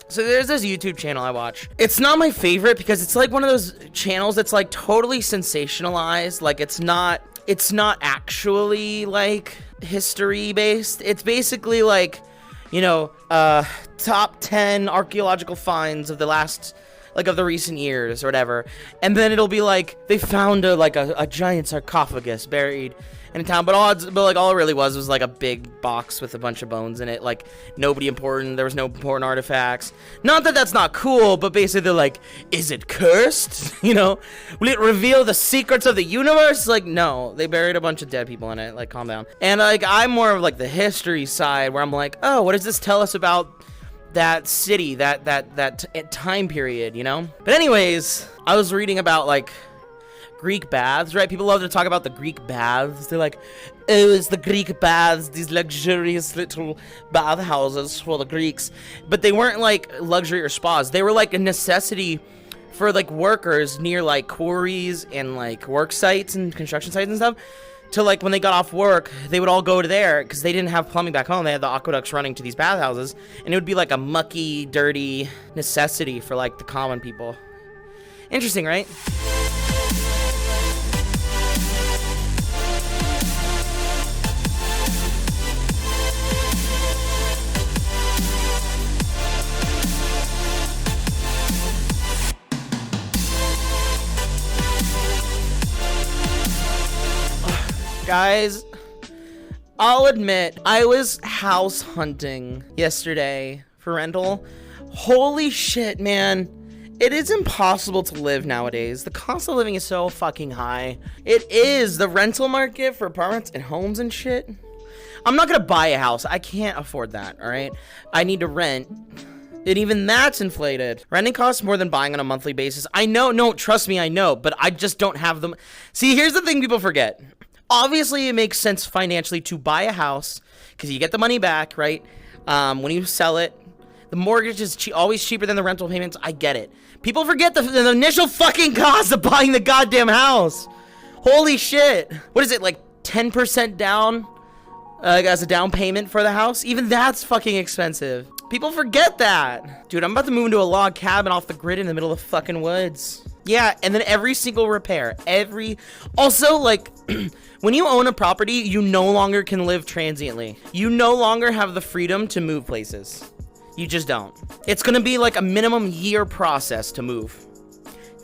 So there's this YouTube channel I watch. It's not my favorite because it's like one of those channels that's like totally sensationalized. Like it's not actually like history based. It's basically like, you know, top 10 archaeological finds of the last, like, of the recent years or whatever. And then it'll be like they found a giant sarcophagus buried in a town, but all it really was like a big box with a bunch of bones in it. Like, nobody important. There was no important artifacts. Not that that's not cool, but basically they're like, is it cursed? You know, will it reveal the secrets of the universe? Like, no, they buried a bunch of dead people in it. Like, calm down. And like, I'm more of like the history side where I'm like, oh, what does this tell us about that city, that time period, you know? But anyways, I was reading about like Greek baths, right? People love to talk about the Greek baths. They're like, oh, it's the Greek baths, these luxurious little bathhouses for the Greeks. But they weren't like luxury or spas. They were like a necessity for like workers near like quarries and like work sites and construction sites and stuff. To like when they got off work, they would all go to there because they didn't have plumbing back home. They had the aqueducts running to these bathhouses, and it would be like a mucky, dirty necessity for like the common people. Interesting, right? Guys, I'll admit, I was house hunting yesterday for rental. Holy shit, man. It is impossible to live nowadays. The cost of living is so fucking high. It is. The rental market for apartments and homes and shit. I'm not gonna buy a house. I can't afford that, alright? I need to rent. And even that's inflated. Renting costs more than buying on a monthly basis. I know, no, trust me, I know, but I just don't have them. See, here's the thing people forget. Obviously, it makes sense financially to buy a house because you get the money back, right? When you sell it, the mortgage is always cheaper than the rental payments. I get it. People forget the initial fucking cost of buying the goddamn house. Holy shit. What is it, like 10% down as a down payment for the house? Even that's fucking expensive. People forget that. Dude, I'm about to move into a log cabin off the grid in the middle of the fucking woods. Yeah, and then every single repair, also, like, when you own a property, you no longer can live transiently. You no longer have the freedom to move places. You just don't. It's gonna be like a minimum year process to move.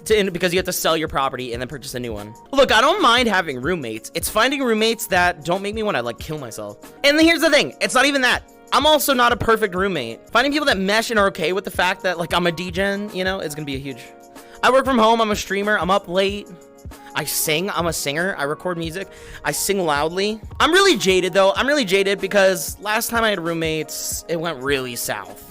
Because you have to sell your property and then purchase a new one. Look, I don't mind having roommates. It's finding roommates that don't make me want to, like, kill myself. And then here's the thing. It's not even that. I'm also not a perfect roommate. Finding people that mesh and are okay with the fact that, like, I'm a degen, you know, it's gonna be a huge... I work from home. I'm a streamer. I'm up late. I sing. I'm a singer. I record music. I sing loudly. I'm really jaded, though. I'm really jaded because last time I had roommates, it went really south.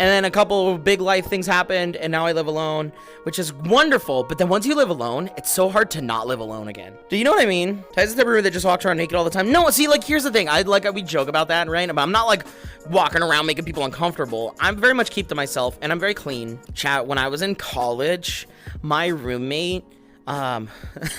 And then a couple of big life things happened, and now I live alone, which is wonderful. But then once you live alone, it's so hard to not live alone again. Do you know what I mean? Ty's the type of dude that just walks around naked all the time. No, see, like, here's the thing. We joke about that, right? But I'm not, like, walking around making people uncomfortable. I'm very much keep to myself, and I'm very clean. Chat, when I was in college, my roommate...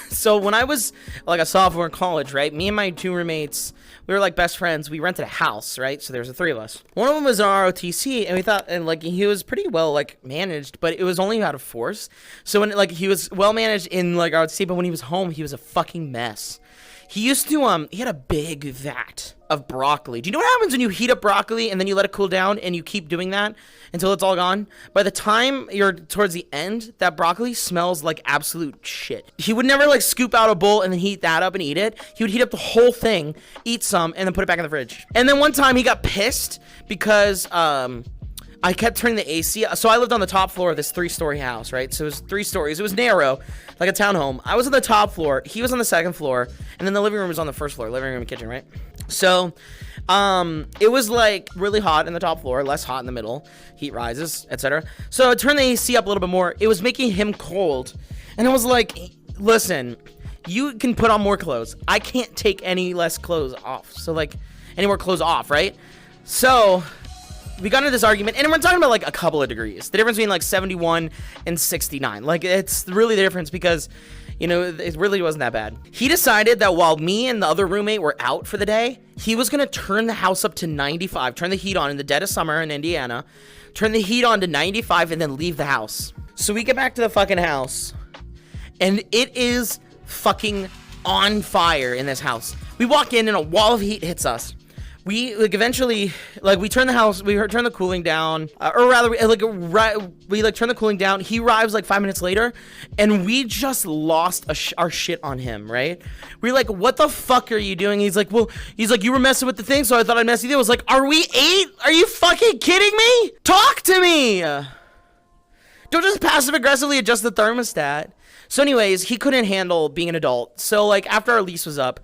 so when I was like a sophomore in college, right, me and my two roommates, we were like best friends. We rented a house, right? So there was the three of us. One of them was an ROTC, and we thought, and like he was pretty well like managed, but it was only out of force. So when like he was well managed in like ROTC, but when he was home, he was a fucking mess. He used to he had a big vat of broccoli. Do you know what happens when you heat up broccoli and then you let it cool down and you keep doing that until it's all gone? By the time you're towards the end, that broccoli smells like absolute shit. He would never like scoop out a bowl and then heat that up and eat it. He would heat up the whole thing, eat some, and then put it back in the fridge. And then one time he got pissed because I kept turning the AC. So I lived on the top floor of this 3-story house, right? So it was 3 stories. It was narrow, like a townhome. I was on the top floor. He was on the second floor. And then the living room was on the first floor. Living room and kitchen, right? So it was like really hot in the top floor, less hot in the middle. Heat rises, etc. So I turned the AC up a little bit more. It was making him cold. And I was like, listen, you can put on more clothes. I can't take any less clothes off. So like any more clothes off, right? So... we got into this argument, and we're talking about like a couple of degrees. The difference between like 71 and 69. Like, it's really the difference because You know, it really wasn't that bad. He decided that while me and the other roommate were out for the day, he was gonna turn the house up to 95, turn the heat on in the dead of summer in Indiana, turn the heat on to 95, and then leave the house. So we get back to the fucking house, and it is fucking on fire in this house. We walk in and a wall of heat hits us. We eventually we turn the house, we turn the cooling down, or rather we turn the cooling down. He arrives like 5 minutes later, and we just lost our shit on him, right? We're like, what the fuck are you doing? He's like, you were messing with the thing, so I thought I'd mess with you. I was like, are we 8? Are you fucking kidding me? Talk to me. Don't just passive aggressively adjust the thermostat. So anyways, he couldn't handle being an adult. So like after our lease was up,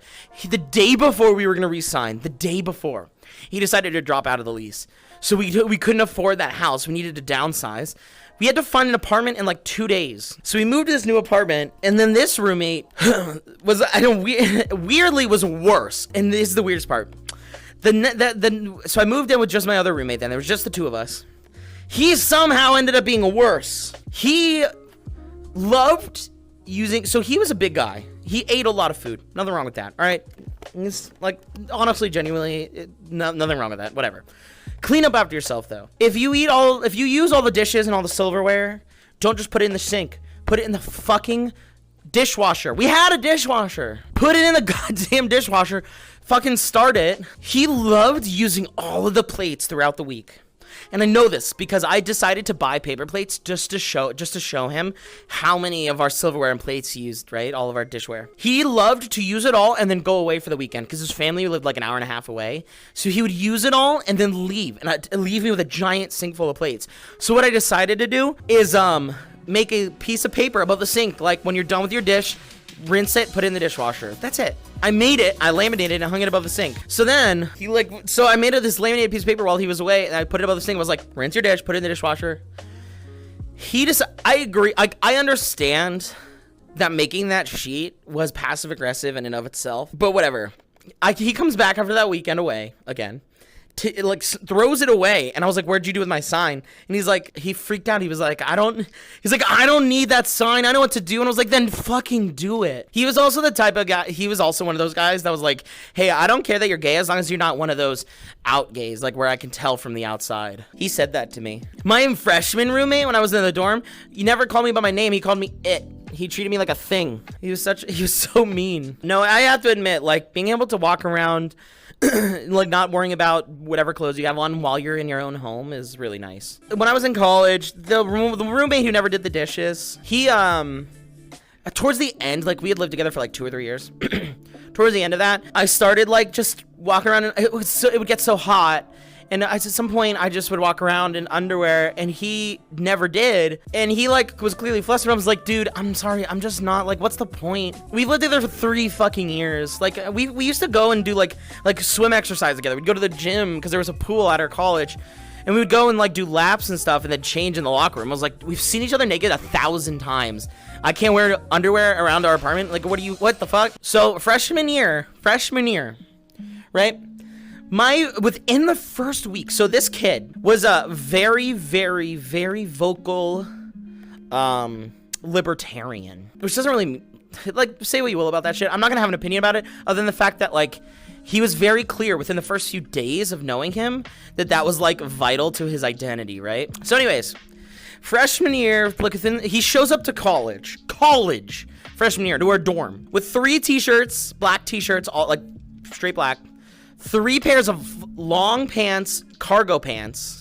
the day before we were going to re-sign, the day before, he decided to drop out of the lease. So we couldn't afford that house. We needed to downsize. We had to find an apartment in like 2 days. So we moved to this new apartment, and then this roommate weirdly was worse. And this is the weirdest part. So I moved in with just my other roommate then. There was just the two of us. He somehow ended up being worse. He loved so he was a big guy. He ate a lot of food. Nothing wrong with that. All right. It's like, honestly, genuinely, nothing wrong with that. Whatever. Clean up after yourself, though. If you use all the dishes and all the silverware, don't just put it in the sink. Put it in the fucking dishwasher. We had a dishwasher. Put it in the goddamn dishwasher. Fucking start it. He loved using all of the plates throughout the week. And I know this because I decided to buy paper plates just to show him how many of our silverware and plates he used, right? All of our dishware. He loved to use it all and then go away for the weekend because his family lived like an hour and a half away. So he would use it all and then leave, and leave me with a giant sink full of plates. So what I decided to do is make a piece of paper above the sink. Like when you're done with your dish, rinse it, put it in the dishwasher. That's it. I made it, I laminated it, and hung it above the sink. So then, I made this laminated piece of paper while he was away, and I put it above the sink. I was like, rinse your dish, put it in the dishwasher. I agree, I understand that making that sheet was passive aggressive in and of itself, but whatever. He comes back after that weekend away, again, throws it away, and I was like, what'd you do with my sign? And he's like, he freaked out. He was like, I don't need that sign. I know what to do. And I was like, then fucking do it. He was also the type of guy, he was also one of those guys that was like, hey, I don't care that you're gay as long as you're not one of those out gays, like where I can tell from the outside. He said that to me. My freshman roommate, when I was in the dorm, he never called me by my name. He called me it. He treated me like a thing. He was so mean. No, I have to admit, like, being able to walk around like not worrying about whatever clothes you have on while you're in your own home is really nice. When I was in college, the roommate who never did the dishes, he towards the end, like we had lived together for like 2 or 3 years. Towards the end of that, I started like just walking around, and it would get so hot. And at some point, I just would walk around in underwear, and he never did. And he, like, was clearly flustered. I was like, dude, I'm sorry. I'm just not, like, what's the point? We've lived together for 3 fucking years. Like, we used to go and do, like swim exercise together. We'd go to the gym because there was a pool at our college. And we would go and, like, do laps and stuff and then change in the locker room. I was like, we've seen each other naked 1,000 times. I can't wear underwear around our apartment. Like, what the fuck? So, freshman year, right? Within the first week, so this kid was a very, very, very vocal libertarian, which doesn't really, like, say what you will about that shit. I'm not gonna have an opinion about it other than the fact that, like, he was very clear within the first few days of knowing him that was, like, vital to his identity, right? So anyways, freshman year, he shows up to college, freshman year, to our dorm with 3 t-shirts, black t-shirts, all, like, straight black, 3 pairs of long pants, cargo pants,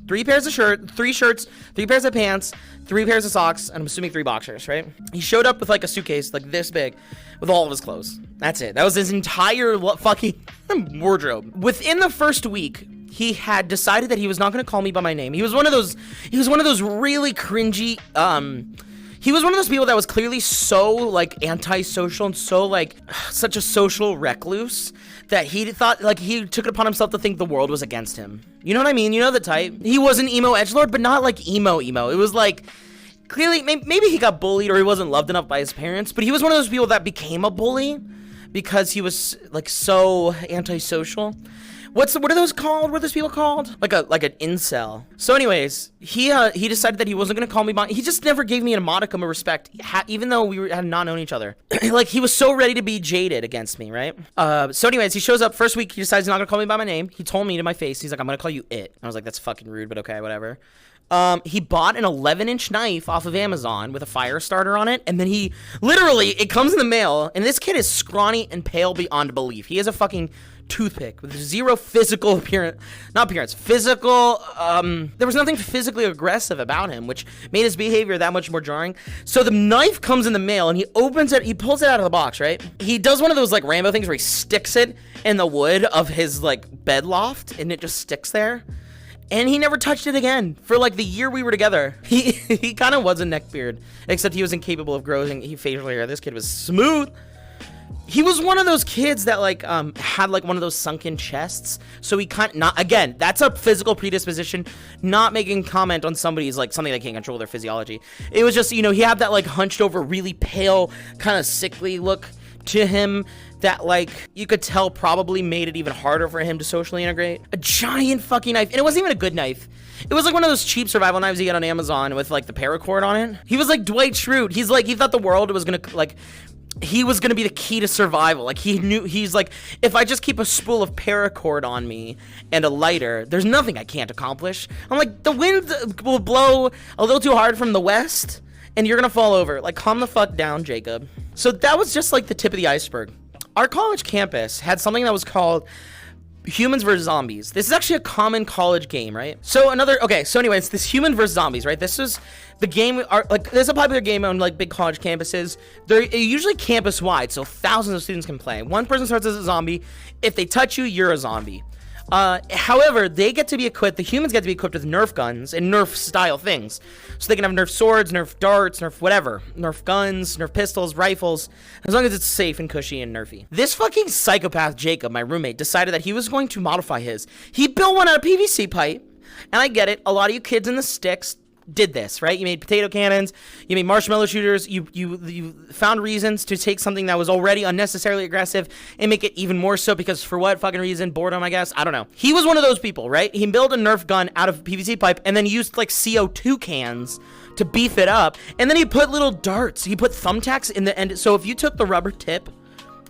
3 pairs of 3 shirts, 3 pairs of pants, 3 pairs of socks, and I'm assuming 3 boxers, right? He showed up with like a suitcase like this big with all of his clothes. That's it. That was his entire fucking wardrobe. Within the first week, he had decided that he was not going to call me by my name. He was one of those really cringy, he was one of those people that was clearly so, like, antisocial and so, like, such a social recluse that he thought, like, he took it upon himself to think the world was against him. You know what I mean? You know the type? He was an emo edgelord, but not, like, emo. It was, like, clearly, maybe he got bullied or he wasn't loved enough by his parents, but he was one of those people that became a bully because he was, like, so antisocial. what are those called? What are those people called? Like an incel. So anyways, he decided that he wasn't gonna call me he just never gave me a modicum of respect, even though we had not known each other. Like, he was so ready to be jaded against me, right? So anyways, he shows up first week, he decides he's not gonna call me by my name. He told me to my face, he's like, I'm gonna call you it. I was like, that's fucking rude, but okay, whatever. He bought an 11-inch knife off of Amazon with a fire starter on it, and then he literally, it comes in the mail, and this kid is scrawny and pale beyond belief. He has a fucking toothpick with zero physical there was nothing physically aggressive about him, which made his behavior that much more jarring. So the knife comes in the mail, and he opens it, he pulls it out of the box, right? He does one of those like Rambo things where he sticks it in the wood of his like bed loft, and it just sticks there. And he never touched it again for like the year we were together. He kind of was a neckbeard, except he was incapable of growing facial hair. This kid was smooth. He was one of those kids that like had like one of those sunken chests. So he again, that's a physical predisposition, not making comment on somebody's like something they can't control their physiology. It was just, you know, he had that like hunched over, really pale, kind of sickly look to him that like you could tell probably made it even harder for him to socially integrate. A giant fucking knife, and it wasn't even a good knife. It was like one of those cheap survival knives you get on Amazon with like the paracord on it. He was like Dwight Schrute. He's like, he thought the world was gonna like, he was gonna be the key to survival. Like he's like, if I just keep a spool of paracord on me and a lighter, there's nothing I can't accomplish. I'm like, the wind will blow a little too hard from the west and you're gonna fall over. Like, calm the fuck down, Jacob. So that was just like the tip of the iceberg. Our college campus had something that was called Humans vs. Zombies. This is actually a common college game, right? So anyways, this Human vs. Zombies, right? This is the game, like, this is a popular game on like big college campuses. They're usually campus wide, so thousands of students can play. One person starts as a zombie. If they touch you, you're a zombie. However, they get to be equipped, the humans get to be equipped with Nerf guns and Nerf style things. So they can have Nerf swords, Nerf darts, Nerf whatever. Nerf guns, Nerf pistols, rifles, as long as it's safe and cushy and nerfy. This fucking psychopath, Jacob, my roommate, decided that he was going to modify his. He built one out of PVC pipe, and I get it, a lot of you kids in the sticks did this, right? You made potato cannons, you made marshmallow shooters, you found reasons to take something that was already unnecessarily aggressive and make it even more so, because for what fucking reason? Boredom, I guess? I don't know. He was one of those people, right? He built a Nerf gun out of PVC pipe and then used like CO2 cans to beef it up, and then he put little darts. He put thumbtacks in the end. So if you took the rubber tip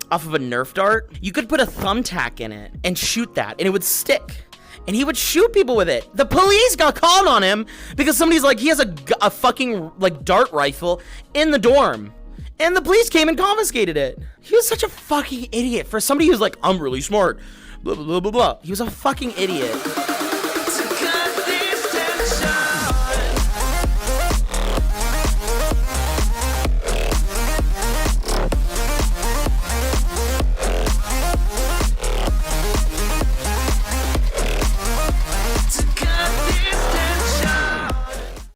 off of a Nerf dart, you could put a thumbtack in it and shoot that, and it would stick. And he would shoot people with it. The police got called on him because somebody's like, he has a fucking like dart rifle in the dorm. And the police came and confiscated it. He was such a fucking idiot for somebody who's like, I'm really smart, blah, blah, blah, blah, blah. He was a fucking idiot.